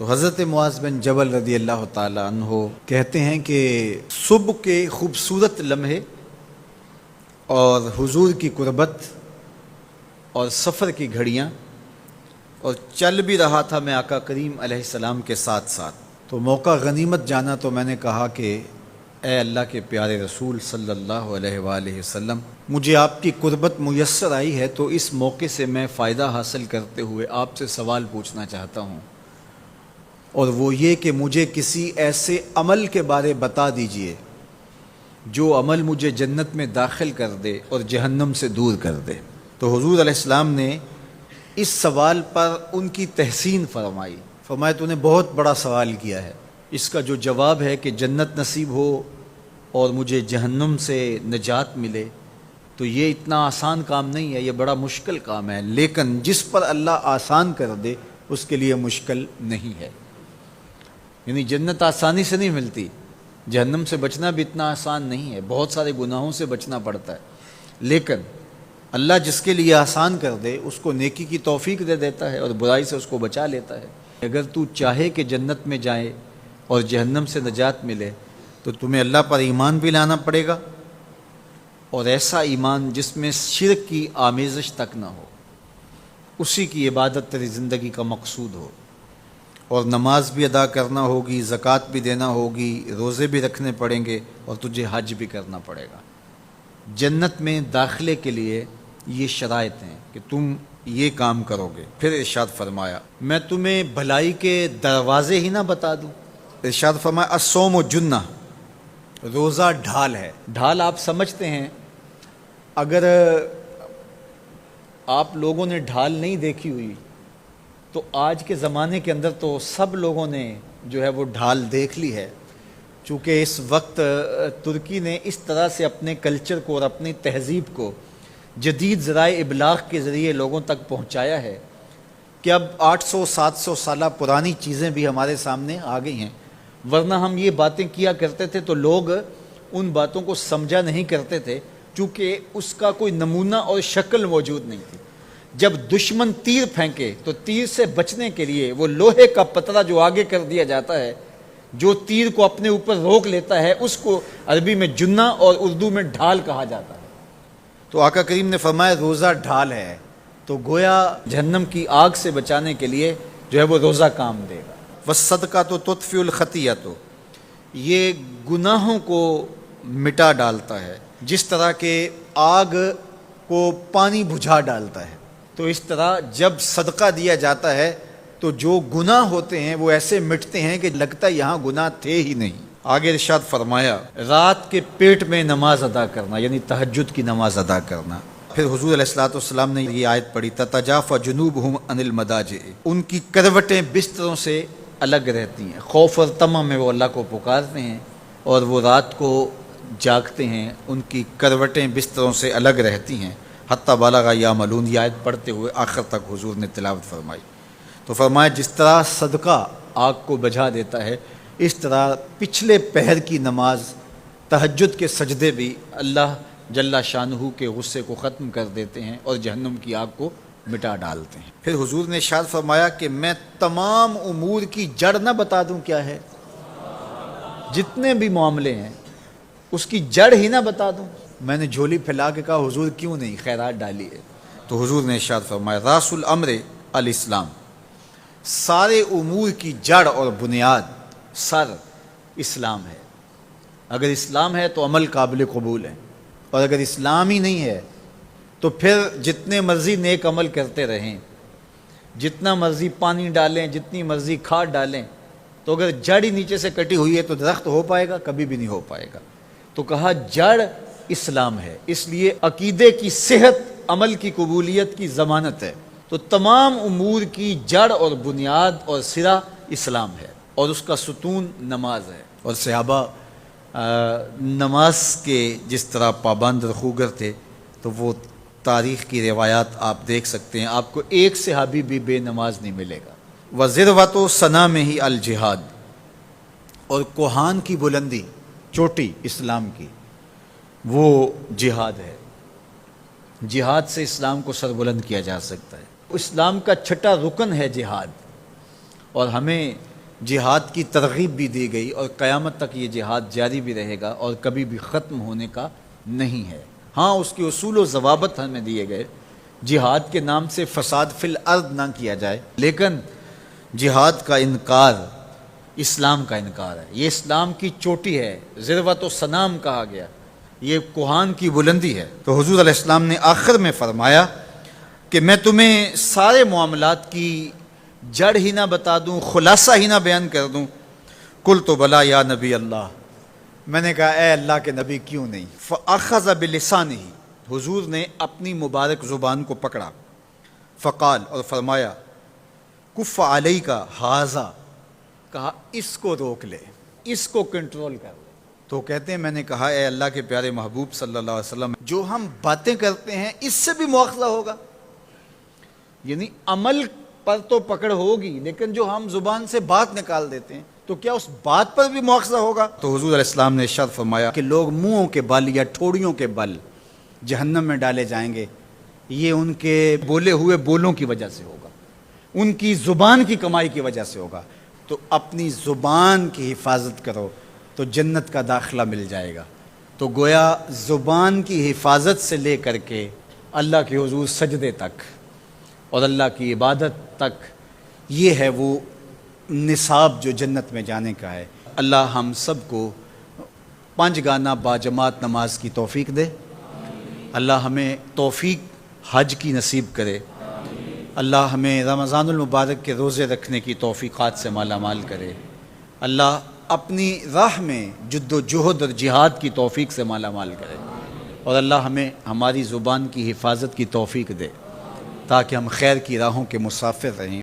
تو حضرت معاذ بن جبل رضی اللہ تعالی عنہ کہتے ہیں کہ صبح کے خوبصورت لمحے اور حضور کی قربت اور سفر کی گھڑیاں اور چل بھی رہا تھا میں آقا کریم علیہ السلام کے ساتھ ساتھ، تو موقع غنیمت جانا تو میں نے کہا کہ اے اللہ کے پیارے رسول صلی اللہ علیہ وآلہ وسلم، مجھے آپ کی قربت میسر آئی ہے تو اس موقع سے میں فائدہ حاصل کرتے ہوئے آپ سے سوال پوچھنا چاہتا ہوں، اور وہ یہ کہ مجھے کسی ایسے عمل کے بارے بتا دیجئے جو عمل مجھے جنت میں داخل کر دے اور جہنم سے دور کر دے۔ تو حضور علیہ السلام نے اس سوال پر ان کی تحسین فرمائی، فرمایا تو نے بہت بڑا سوال کیا ہے، اس کا جو جواب ہے کہ جنت نصیب ہو اور مجھے جہنم سے نجات ملے تو یہ اتنا آسان کام نہیں ہے، یہ بڑا مشکل کام ہے، لیکن جس پر اللہ آسان کر دے اس کے لیے مشکل نہیں ہے۔ یعنی جنت آسانی سے نہیں ملتی، جہنم سے بچنا بھی اتنا آسان نہیں ہے، بہت سارے گناہوں سے بچنا پڑتا ہے، لیکن اللہ جس کے لیے آسان کر دے اس کو نیکی کی توفیق دے دیتا ہے اور برائی سے اس کو بچا لیتا ہے۔ اگر تو چاہے کہ جنت میں جائے اور جہنم سے نجات ملے تو تمہیں اللہ پر ایمان بھی لانا پڑے گا، اور ایسا ایمان جس میں شرک کی آمیزش تک نہ ہو، اسی کی عبادت تیری زندگی کا مقصود ہو، اور نماز بھی ادا کرنا ہوگی، زکوٰۃ بھی دینا ہوگی، روزے بھی رکھنے پڑیں گے، اور تجھے حج بھی کرنا پڑے گا۔ جنت میں داخلے کے لیے یہ شرائط ہیں کہ تم یہ کام کرو گے۔ پھر ارشاد فرمایا میں تمہیں بھلائی کے دروازے ہی نہ بتا دوں؟ ارشاد فرمایا الصوم جنہ، روزہ ڈھال ہے۔ ڈھال آپ سمجھتے ہیں، اگر آپ لوگوں نے ڈھال نہیں دیکھی ہوئی تو آج کے زمانے کے اندر تو سب لوگوں نے جو ہے وہ ڈھال دیکھ لی ہے، چونکہ اس وقت ترکی نے اس طرح سے اپنے کلچر کو اور اپنی تہذیب کو جدید ذرائع ابلاغ کے ذریعے لوگوں تک پہنچایا ہے کہ اب 800-700 سالہ پرانی چیزیں بھی ہمارے سامنے آ گئی ہیں، ورنہ ہم یہ باتیں کیا کرتے تھے تو لوگ ان باتوں کو سمجھا نہیں کرتے تھے، چونکہ اس کا کوئی نمونہ اور شکل موجود نہیں تھی۔ جب دشمن تیر پھینکے تو تیر سے بچنے کے لیے وہ لوہے کا پتلا جو آگے کر دیا جاتا ہے، جو تیر کو اپنے اوپر روک لیتا ہے، اس کو عربی میں جنہ اور اردو میں ڈھال کہا جاتا ہے۔ تو آقا کریم نے فرمایا روزہ ڈھال ہے، تو گویا جہنم کی آگ سے بچانے کے لیے جو ہے وہ روزہ کام دے گا۔ والصدقۃ تطفئ الخطیئۃ، یہ گناہوں کو مٹا ڈالتا ہے، جس طرح کہ آگ کو پانی بجھا ڈالتا ہے، تو اس طرح جب صدقہ دیا جاتا ہے تو جو گناہ ہوتے ہیں وہ ایسے مٹتے ہیں کہ لگتا ہے یہاں گناہ تھے ہی نہیں۔ آگے ارشاد فرمایا رات کے پیٹ میں نماز ادا کرنا، یعنی تہجد کی نماز ادا کرنا۔ پھر حضور علیہ الصلوۃ والسلام نے یہ آیت پڑھی تتجافی جنوبہم عن المضاجع، ان کی کروٹیں بستروں سے الگ رہتی ہیں، خوف اور طمع میں وہ اللہ کو پکارتے ہیں اور وہ رات کو جاگتے ہیں، ان کی کروٹیں بستروں سے الگ رہتی ہیں، حتی بلغ یعملون، یہ آیت پڑھتے ہوئے آخر تک حضور نے تلاوت فرمائی۔ تو فرمایا جس طرح صدقہ آگ کو بجھا دیتا ہے، اس طرح پچھلے پہر کی نماز، تہجد کے سجدے بھی اللہ جل شانہ کے غصے کو ختم کر دیتے ہیں اور جہنم کی آگ کو مٹا ڈالتے ہیں۔ پھر حضور نے ارشاد فرمایا کہ میں تمام امور کی جڑ نہ بتا دوں کیا ہے؟ جتنے بھی معاملے ہیں اس کی جڑ ہی نہ بتا دوں؟ میں نے جھولی پھیلا کے کہا حضور کیوں نہیں، خیرات ڈالی ہے۔ تو حضور نے ارشاد فرمایا راس الامر الاسلام، سارے امور کی جڑ اور بنیاد، سر اسلام ہے۔ اگر اسلام ہے تو عمل قابل قبول ہے، اور اگر اسلام ہی نہیں ہے تو پھر جتنے مرضی نیک عمل کرتے رہیں، جتنا مرضی پانی ڈالیں، جتنی مرضی کھاد ڈالیں، تو اگر جڑ ہی نیچے سے کٹی ہوئی ہے تو درخت ہو پائے گا؟ کبھی بھی نہیں ہو پائے گا۔ تو کہا جڑ اسلام ہے، اس لیے عقیدے کی صحت عمل کی قبولیت کی ضمانت ہے۔ تو تمام امور کی جڑ اور بنیاد اور سرا اسلام ہے، اور اس کا ستون نماز ہے۔ اور صحابہ نماز کے جس طرح پابند رخوگر تھے، تو وہ تاریخ کی روایات آپ دیکھ سکتے ہیں، آپ کو ایک صحابی بھی بے نماز نہیں ملے گا۔ وذروۃ صنامہ الجہاد، اور کوہان کی بلندی، چوٹی اسلام کی، وہ جہاد ہے۔ جہاد سے اسلام کو سربلند کیا جا سکتا ہے۔ اسلام کا چھٹا رکن ہے جہاد، اور ہمیں جہاد کی ترغیب بھی دی گئی اور قیامت تک یہ جہاد جاری بھی رہے گا اور کبھی بھی ختم ہونے کا نہیں ہے۔ ہاں اس کے اصول و ضوابط ہمیں دیے گئے، جہاد کے نام سے فساد فی الارض نہ کیا جائے، لیکن جہاد کا انکار اسلام کا انکار ہے۔ یہ اسلام کی چوٹی ہے، ذروۃ و سنام کہا گیا، یہ کوہان کی بلندی ہے۔ تو حضور علیہ السلام نے آخر میں فرمایا کہ میں تمہیں سارے معاملات کی جڑ ہی نہ بتا دوں، خلاصہ ہی نہ بیان کر دوں؟ قلت بلا یا نبی اللہ، میں نے کہا اے اللہ کے نبی کیوں نہیں؟ فاخذ بلسانہ، حضور نے اپنی مبارک زبان کو پکڑا، فقال، اور فرمایا، کف علیک ھذا، کہا اس کو روک لے، اس کو کنٹرول کر لے۔ تو کہتے ہیں میں نے کہا اے اللہ کے پیارے محبوب صلی اللہ علیہ وسلم، جو ہم باتیں کرتے ہیں اس سے بھی مواخذہ ہوگا؟ یعنی عمل پر تو پکڑ ہوگی، لیکن جو ہم زبان سے بات نکال دیتے ہیں تو کیا اس بات پر بھی مواخذہ ہوگا؟ تو حضور علیہ السلام نے ارشاد فرمایا کہ لوگ منہوں کے بل یا ٹھوڑیوں کے بل جہنم میں ڈالے جائیں گے، یہ ان کے بولے ہوئے بولوں کی وجہ سے ہوگا، ان کی زبان کی کمائی کی وجہ سے ہوگا۔ تو اپنی زبان کی حفاظت کرو تو جنت کا داخلہ مل جائے گا۔ تو گویا زبان کی حفاظت سے لے کر کے اللہ کے حضور سجدے تک اور اللہ کی عبادت تک، یہ ہے وہ نصاب جو جنت میں جانے کا ہے۔ اللہ ہم سب کو 5 گانہ باجماعت نماز کی توفیق دے، اللہ ہمیں توفیق حج کی نصیب کرے، اللہ ہمیں رمضان المبارک کے روزے رکھنے کی توفیقات سے مالا مال کرے، اللہ اپنی راہ میں جد و جہد اور جہاد کی توفیق سے مالا مال کرے، اور اللہ ہمیں ہماری زبان کی حفاظت کی توفیق دے تاکہ ہم خیر کی راہوں کے مسافر رہیں۔